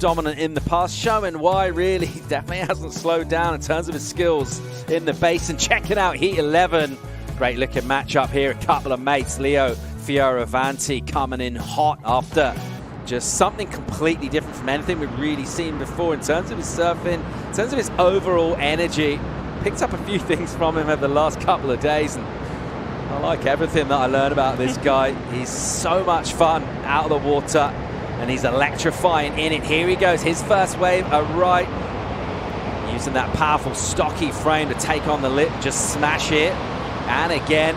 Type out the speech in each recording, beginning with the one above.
dominant in the past, showing why really he definitely hasn't slowed down in terms of his skills in the basin. Checking out Heat 11. Great looking matchup here. A couple of mates. Leo Fioravanti coming in hot after just something completely different from anything we've really seen before in terms of his surfing, in terms of his overall energy. Picked up a few things from him over the last couple of days, and I like everything that I learned about this guy. He's so much fun out of the water, and he's electrifying in it. Here he goes, his first wave, a right. Using that powerful, stocky frame to take on the lip, just smash it. And again,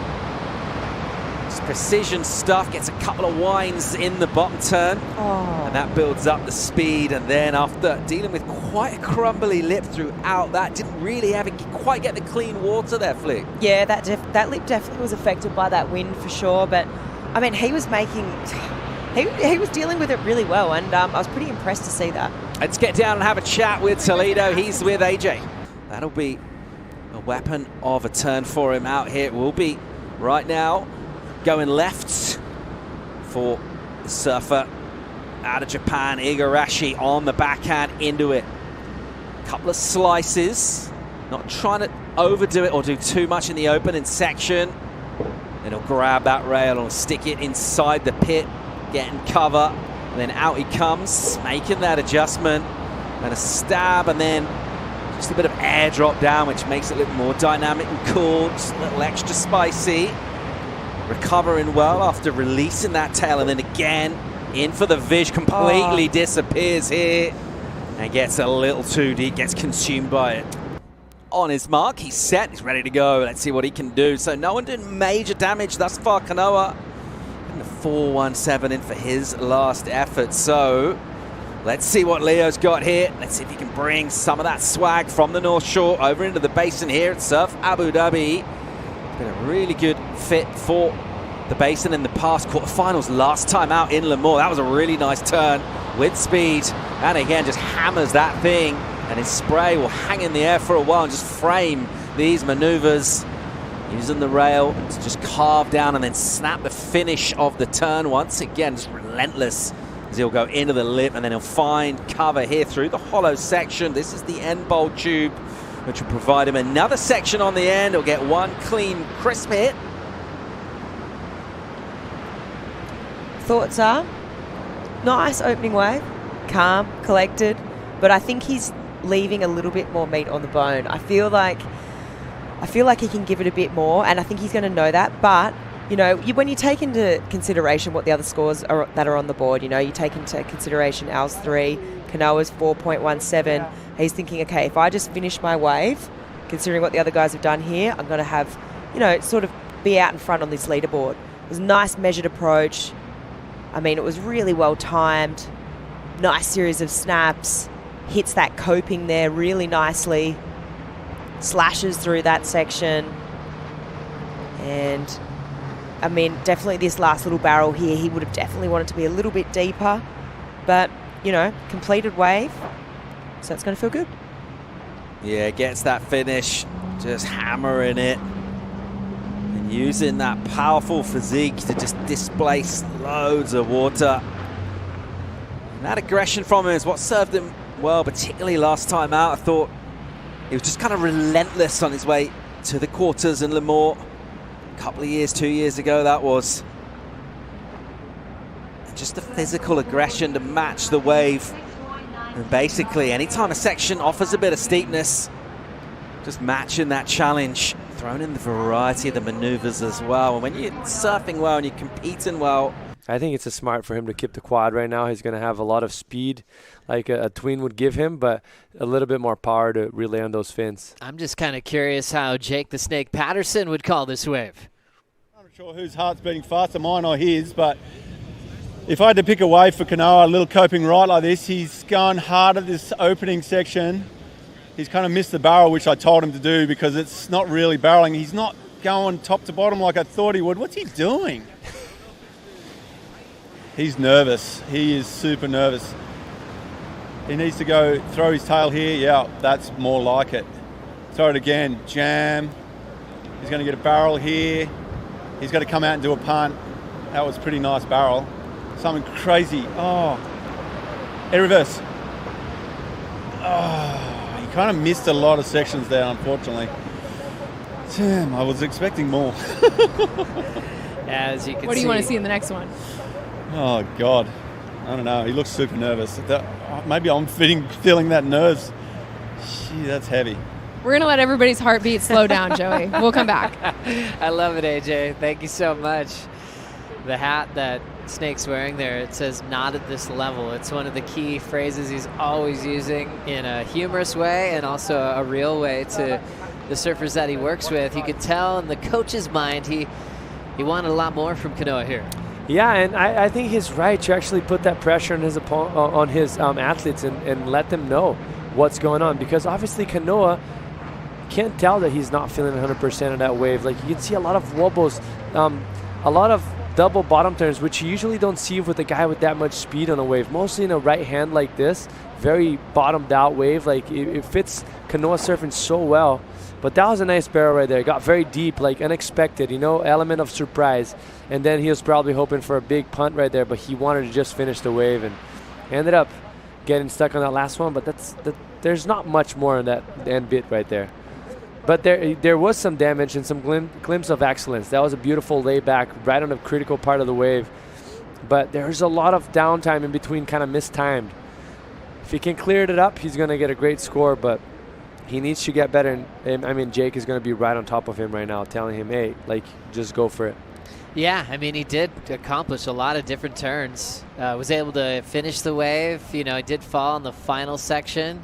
just precision stuff, gets a couple of winds in the bottom turn. And that builds up the speed. And then after dealing with quite a crumbly lip throughout that, didn't really quite get the clean water there, Flick. Yeah, that lip definitely was affected by that wind for sure. But I mean, he was making, he was dealing with it really well, and I was pretty impressed to see that. Let's get down and have a chat with Toledo. He's with AJ. That'll be a weapon of a turn for him out here. It will be right now going left for the surfer out of Japan. Igarashi on the backhand into it. Couple of slices. Not trying to overdo it or do too much in the open in section. Then he'll grab that rail and stick it inside the pit, getting cover. And then out he comes, making that adjustment. And a stab, and then just a bit of air drop down, which makes it look more dynamic and cool. Just a little extra spicy. Recovering well after releasing that tail, and then again in for the Vish. Completely disappears here and gets a little too deep, gets consumed by it. On his mark, he's set, he's ready to go. Let's see what he can do. So no one doing major damage thus far. Kanoa in the 4-1-7 in for his last effort. So let's see what Leo's got here. Let's see if he can bring some of that swag from the North Shore over into the basin here at Surf Abu Dhabi. Been a really good fit for the basin in the past quarterfinals last time out in Lemoore. That was a really nice turn with speed. And again, just hammers that thing. And his spray will hang in the air for a while and just frame these maneuvers. Using the rail to just carve down and then snap the finish of the turn. Once again, just relentless as he'll go into the lip, and then he'll find cover here through the hollow section. This is the end bowl tube, which will provide him another section on the end. He'll get one clean, crisp hit. Thoughts are, nice opening wave, calm, collected, but I think he's leaving a little bit more meat on the bone. I feel like he can give it a bit more, and I think he's going to know that. But you know, when you take into consideration what the other scores are that are on the board, you know, you take into consideration Al's 3, Kanoa's 4.17. He's thinking, okay, if I just finish my wave, considering what the other guys have done here, I'm going to have, you know, sort of be out in front on this leaderboard. It was a nice measured approach. I mean, it was really well timed. Nice series of snaps. Hits that coping there really nicely. Slashes through that section. And, I mean, definitely this last little barrel here, he would have definitely wanted to be a little bit deeper. But, you know, completed wave. So it's going to feel good. Yeah, gets that finish. Just hammering it. And using that powerful physique to just displace loads of water. And that aggression from him is what served him well, particularly last time out. I thought he was just kind of relentless on his way to the quarters in Lemoore. A couple of years, 2 years ago that was. And just the physical aggression to match the wave. And basically, anytime a section offers a bit of steepness, just matching that challenge, throwing in the variety of the maneuvers as well. And when you're surfing well and you're competing well, I think it's smart for him to keep the quad right now. He's going to have a lot of speed like a tween would give him, but a little bit more power to relay on those fins. I'm just kind of curious how Jake the Snake Patterson would call this wave. I'm not sure whose heart's beating faster, mine or his, but if I had to pick a wave for Kanoa, a little coping right like this, he's gone hard at this opening section. He's kind of missed the barrel, which I told him to do because it's not really barreling. He's not going top to bottom like I thought he would. What's he doing? He's nervous. He is super nervous. He needs to go throw his tail here. Yeah, that's more like it. Throw it again. Jam. He's going to get a barrel here. He's got to come out and do a punt. That was a pretty nice barrel. Something crazy. Oh. Air reverse. kind of missed a lot of sections there, unfortunately. Damn, I was expecting more. As you can see. What do you want to see in the next one? Oh, God. I don't know. He looks super nervous. Maybe I'm feeling that nerves. Gee, that's heavy. We're going to let everybody's heartbeat slow down, Joey. We'll come back. I love it, AJ. Thank you so much. The hat that Snake's wearing there, it says "not at this level." It's one of the key phrases he's always using in a humorous way and also a real way to the surfers that he works with. You could tell in the coach's mind he wanted a lot more from Kanoa here. Yeah, and I think he's right to actually put that pressure on his athletes and let them know what's going on, because obviously Kanoa can't tell that he's not feeling 100% of that wave. Like, you can see a lot of wobbles, a lot of double bottom turns, which you usually don't see with a guy with that much speed on a wave. Mostly in a right hand like this, very bottomed out wave. Like, it fits Kanoa surfing so well. But that was a nice barrel right there. It got very deep, like unexpected, element of surprise. And then he was probably hoping for a big punt right there, but he wanted to just finish the wave and ended up getting stuck on that last one. But there's not much more on that end bit right there. But there was some damage and some glimpse of excellence. That was a beautiful layback right on the critical part of the wave. But there's a lot of downtime in between, kind of mistimed. If he can clear it up, he's going to get a great score, but he needs to get better. And I mean, Jake is going to be right on top of him right now, telling him, hey, like, just go for it. Yeah, I mean, he did accomplish a lot of different turns. Was able to finish the wave. He did fall in the final section,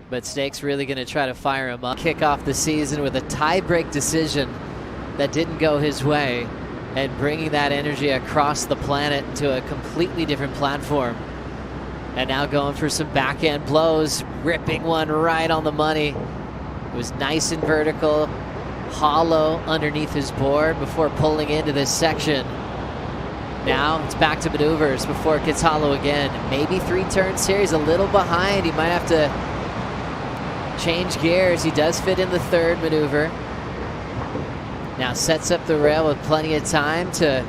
but Snake's really going to try to fire him up. Kick off the season with a tie-break decision that didn't go his way, and bringing that energy across the planet to a completely different platform. And now going for some backhand blows, ripping one right on the money. It was nice and vertical, hollow underneath his board before pulling into this section. Now it's back to maneuvers before it gets hollow again. Maybe 3 turns here. He's a little behind. He might have to change gears. He does fit in the 3rd maneuver. Now sets up the rail with plenty of time to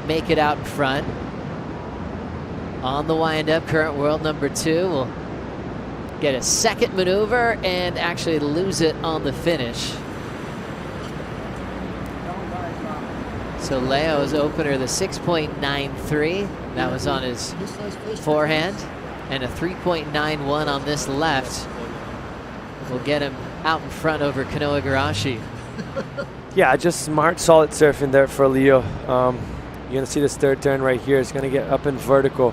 make it out in front. On the wind-up, current world number 2 will get a 2nd maneuver and actually lose it on the finish. So Leo's opener, the 6.93, that was on his forehand, and a 3.91 on this left will get him out in front over Kanoa Igarashi. Yeah, just smart, solid surfing there for Leo. You're going to see this 3rd turn right here. It's going to get up and vertical.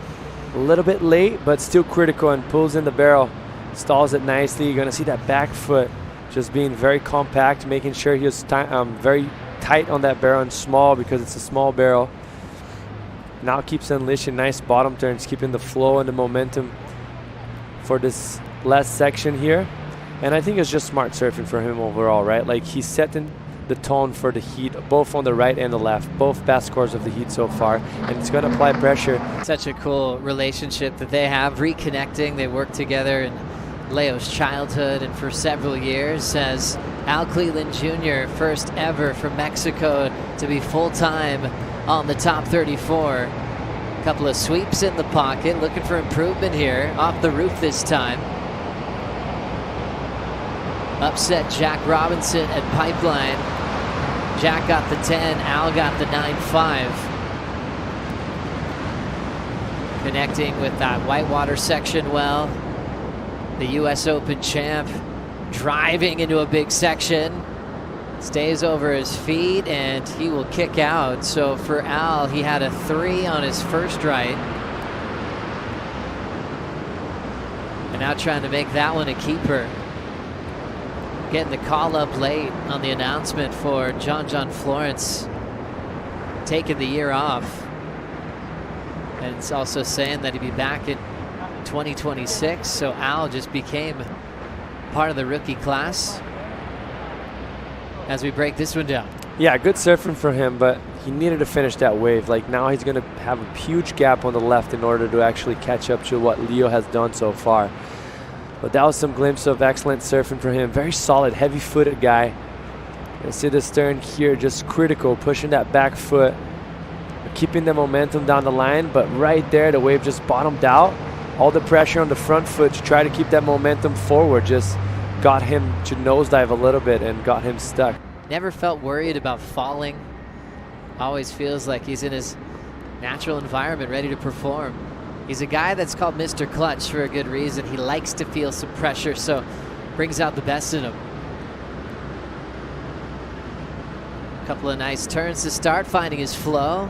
A little bit late, but still critical, and pulls in the barrel. Stalls it nicely. You're going to see that back foot just being very compact, making sure he was very tight on that barrel and small because it's a small barrel. Now keeps unleashing nice bottom turns, keeping the flow and the momentum for this last section here. And I think it's just smart surfing for him overall, right? Like, he's setting the tone for the heat, both on the right and the left, both best scores of the heat so far, and it's going to apply pressure. Such a cool relationship that they have, reconnecting. They work together in Leo's childhood and for several years, as Al Cleland Jr., first ever from Mexico to be full-time on the top 34. A couple of sweeps in the pocket, looking for improvement here, off the roof this time. Upset Jack Robinson at Pipeline. Jack got the 10, Al got the 9.5. Connecting with that whitewater section well. The US Open champ driving into a big section. Stays over his feet and he will kick out. So for Al, he had a 3 on his first right. And now trying to make that one a keeper. Getting the call up late on the announcement for John Florence taking the year off. And it's also saying that he'd be back in 2026. So Al just became part of the rookie class as we break this one down. Yeah, good surfing for him, but he needed to finish that wave. Like, now he's going to have a huge gap on the left in order to actually catch up to what Leo has done so far. But that was some glimpse of excellent surfing for him. Very solid, heavy-footed guy. You see this turn here, just critical, pushing that back foot, keeping the momentum down the line, but right there, the wave just bottomed out. All the pressure on the front foot to try to keep that momentum forward, just got him to nosedive a little bit and got him stuck. Never felt worried about falling. Always feels like he's in his natural environment, ready to perform. He's a guy that's called Mr. Clutch for a good reason. He likes to feel some pressure, so brings out the best in him. A couple of nice turns to start, finding his flow.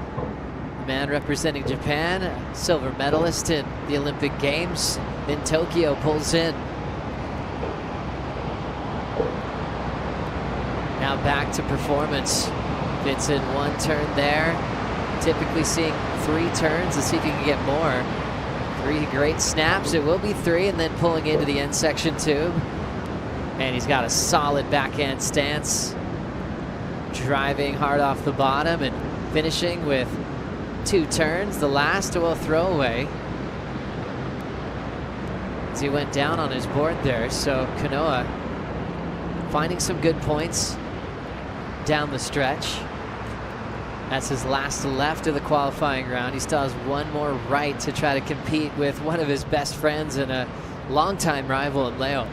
The man representing Japan, a silver medalist in the Olympic Games in Tokyo, pulls in. Now back to performance. Gets in one turn there. Typically seeing 3 turns. Let's see if he can get more. 3 great snaps. It will be 3, and then pulling into the end section tube. And he's got a solid backhand stance. Driving hard off the bottom and finishing with 2 turns. The last will throw away as he went down on his board there. So Kanoa finding some good points down the stretch. That's his last left of the qualifying round. He still has one more right to try to compete with one of his best friends and a longtime rival in Leo.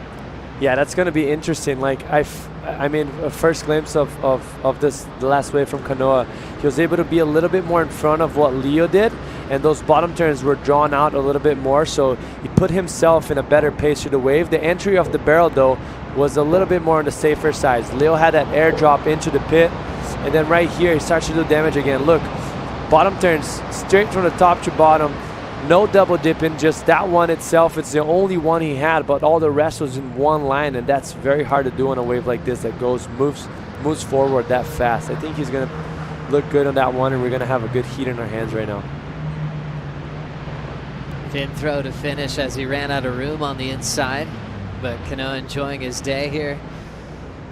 Yeah, that's going to be interesting. Like I mean, a first glimpse of this, the last wave from Kanoa. He was able to be a little bit more in front of what Leo did, and those bottom turns were drawn out a little bit more, so he put himself in a better pace through the wave. The entry of the barrel, though, was a little bit more on the safer side. Leo had that air drop into the pit, and then right here, he starts to do damage again. Look, bottom turns straight from the top to bottom. No double dipping, just that one itself. It's the only one he had, but all the rest was in one line, and that's very hard to do on a wave like this that moves forward that fast. I think he's going to look good on that one, and we're going to have a good heat in our hands right now. Fin throw to finish as he ran out of room on the inside, but Kanoa enjoying his day here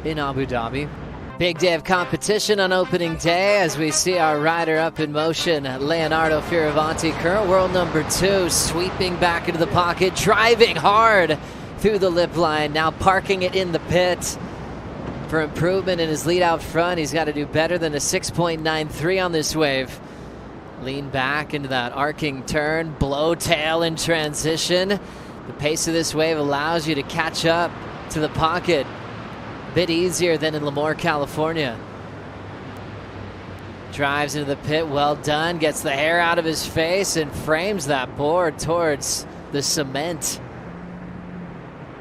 in Abu Dhabi. Big day of competition on opening day as we see our rider up in motion, Leonardo Fioravanti, current world number 2, sweeping back into the pocket, driving hard through the lip line, now parking it in the pit. For improvement in his lead out front, he's got to do better than a 6.93 on this wave. Lean back into that arcing turn, blow tail in transition. The pace of this wave allows you to catch up to the pocket bit easier than in Lemoore, California. Drives into the pit, well done, gets the hair out of his face and frames that board towards the cement,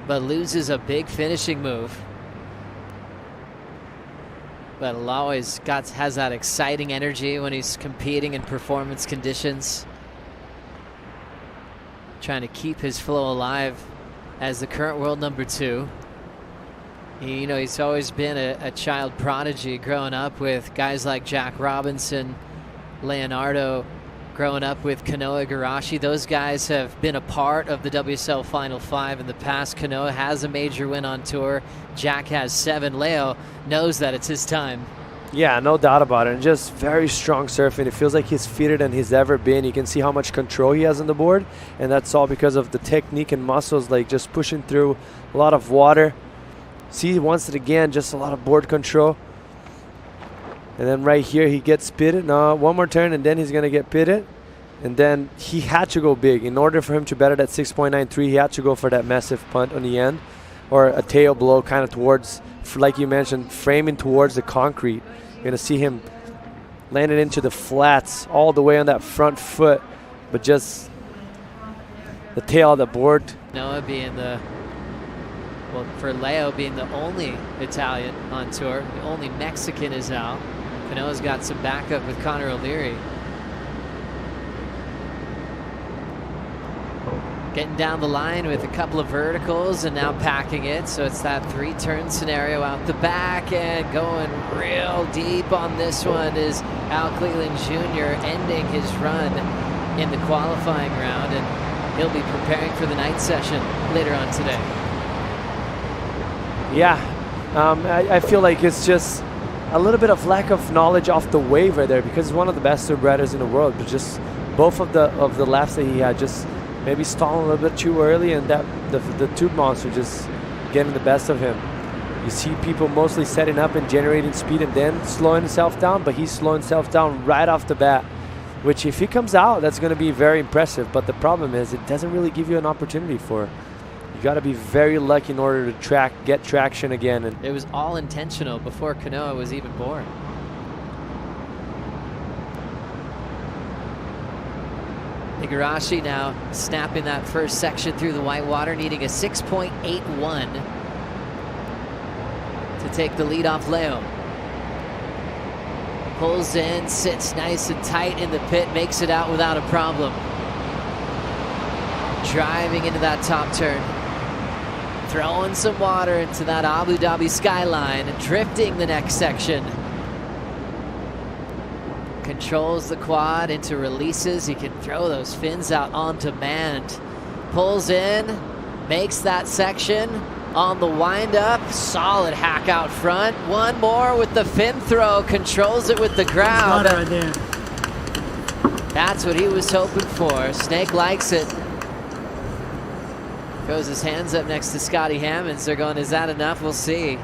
but loses a big finishing move. But always has that exciting energy when he's competing in performance conditions. Trying to keep his flow alive as the current world number 2. You know, he's always been a child prodigy, growing up with guys like Jack Robinson, Leonardo, growing up with Kanoa Igarashi. Those guys have been a part of the WSL Final 5 in the past. Kanoa has a major win on tour. Jack has 7. Leo knows that it's his time. Yeah, no doubt about it. And just very strong surfing. It feels like he's fitter than he's ever been. You can see how much control he has on the board, and that's all because of the technique and muscles, like just pushing through a lot of water. See, once it again, just a lot of board control. And then right here, he gets pitted. No, one more turn, and then he's going to get pitted. And then he had to go big. In order for him to better that 6.93, he had to go for that massive punt on the end, or a tail blow kind of towards, like you mentioned, framing towards the concrete. You're going to see him landing into the flats all the way on that front foot, but just the tail of the board. Noah being well, for Leo being the only Italian on tour, the only Mexican is out. Kanoa's got some backup with Connor O'Leary. Getting down the line with a couple of verticals and now packing it. So it's that 3-turn scenario out the back, and going real deep on this one is Al Cleland Jr. ending his run in the qualifying round, and he'll be preparing for the night session later on today. Yeah, I feel like it's just a little bit of lack of knowledge off the wave right there, because he's one of the best tube riders in the world, but just both of the laps that he had just maybe stalling a little bit too early, and that the tube monster just getting the best of him. You see people mostly setting up and generating speed and then slowing himself down, but he's slowing himself down right off the bat, which if he comes out, that's going to be very impressive. But the problem is it doesn't really give you an opportunity for You got to be very lucky in order to get traction again. And it was all intentional before Kanoa was even born. Igarashi now snapping that first section through the white water, needing a 6.81 to take the lead off Leo. Pulls in, sits nice and tight in the pit, makes it out without a problem. Driving into that top turn. Throwing some water into that Abu Dhabi skyline and drifting the next section. Controls the quad into releases. He can throw those fins out on demand. Pulls in, makes that section on the windup. Solid hack out front. One more with the fin throw. Controls it with the ground. Right there. That's what he was hoping for. Snake likes it. Goes his hands up next to Scotty Hammonds. They're going, is that enough? We'll see.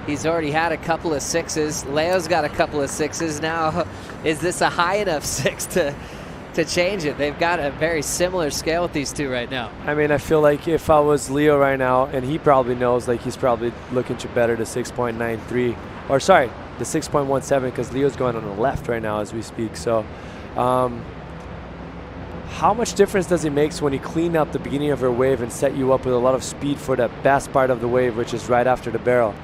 He's already had a couple of sixes. Leo's got a couple of sixes. Now, is this a high enough six to change it? They've got a very similar scale with these two right now. I mean, I feel like if I was Leo right now, and he probably knows, like he's probably looking to better the 6.93, or sorry, the 6.17, because Leo's going on the left right now as we speak. So, how much difference does it make when you clean up the beginning of your wave and set you up with a lot of speed for the best part of the wave, which is right after the barrel?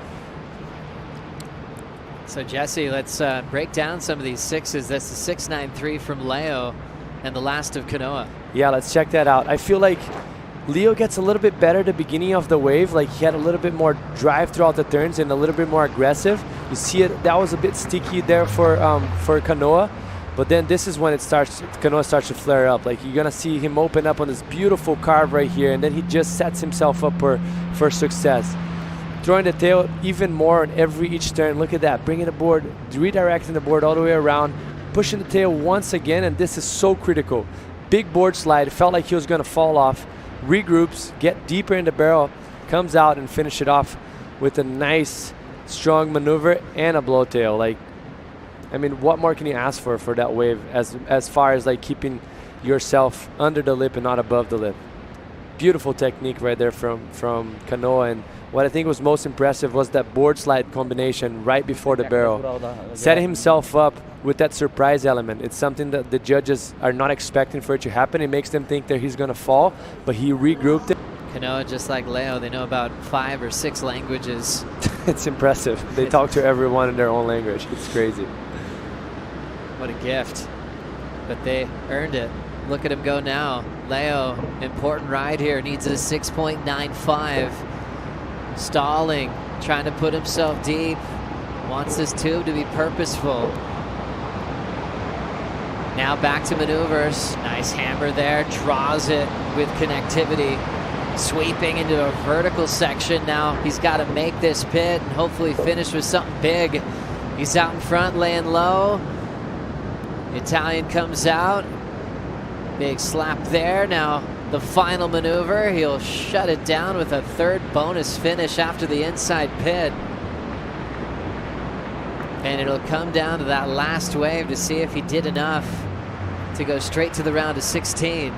So Jesse, let's break down some of these sixes. That's the 6.93 from Leo and the last of Kanoa. Yeah, let's check that out. I feel like Leo gets a little bit better at the beginning of the wave. Like he had a little bit more drive throughout the turns and a little bit more aggressive. You see it, that was a bit sticky there for Kanoa. But then this is when Kanoa starts to flare up. Like you're gonna see him open up on this beautiful carve right here, and then he just sets himself up for success. Throwing the tail even more on each turn. Look at that, bringing the board, redirecting the board all the way around, pushing the tail once again, and this is so critical. Big board slide, felt like he was gonna fall off, regroups, get deeper in the barrel, comes out and finish it off with a nice, strong maneuver and a blow tail. Like, I mean, what more can you ask for that wave as far as like keeping yourself under the lip and not above the lip? Beautiful technique right there from Kanoa, and what I think was most impressive was that board slide combination right before the barrel. Setting himself up with that surprise element. It's something that the judges are not expecting for it to happen. It makes them think that he's going to fall, but he regrouped it. Kanoa, just like Leo, they know about 5 or 6 languages. It's impressive. They talk to everyone in their own language. It's crazy. What a gift. But they earned it. Look at him go now. Leo, important ride here, needs a 6.95. Stalling, trying to put himself deep. Wants this tube to be purposeful. Now back to maneuvers. Nice hammer there, draws it with connectivity. Sweeping into a vertical section now. He's got to make this pit and hopefully finish with something big. He's out in front, laying low. Italian comes out. Big slap there. Now the final maneuver. He'll shut it down with a third bonus finish after the inside pit. And it'll come down to that last wave to see if he did enough to go straight to the round of 16.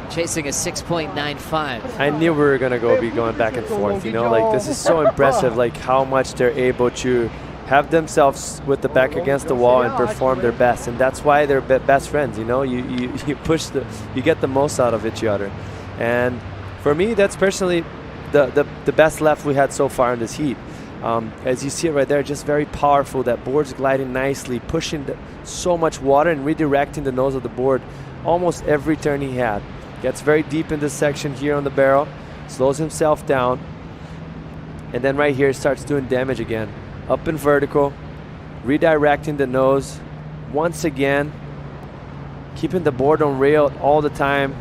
Chasing a 6.95. I knew we were going to be going back and forth, you know, like this is so impressive, like how much they're able to have themselves with the back against the wall and perform their best, and that's why they're best friends, you know. You you get the most out of each other, and for me that's personally the best left we had so far in this heat. As you see it right there, just very powerful. That board's gliding nicely, pushing so much water and redirecting the nose of the board almost every turn he had. Gets very deep in this section here on the barrel, slows himself down, and then right here starts doing damage again. Up and vertical, redirecting the nose once again, keeping the board on rail all the time.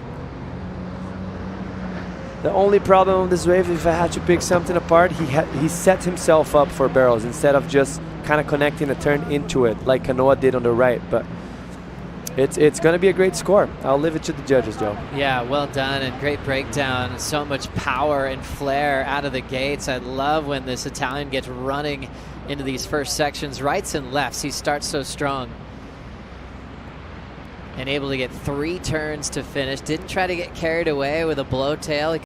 The only problem with this wave, if I had to pick something apart, he set himself up for barrels instead of just kind of connecting a turn into it like Kanoa did on the right. But it's going to be a great score. I'll leave it to the judges, Joe. Yeah, well done and great breakdown. So much power and flair out of the gates. I love when this Italian gets running into these first sections, rights and lefts. He starts so strong. And able to get 3 turns to finish. Didn't try to get carried away with a blow tail.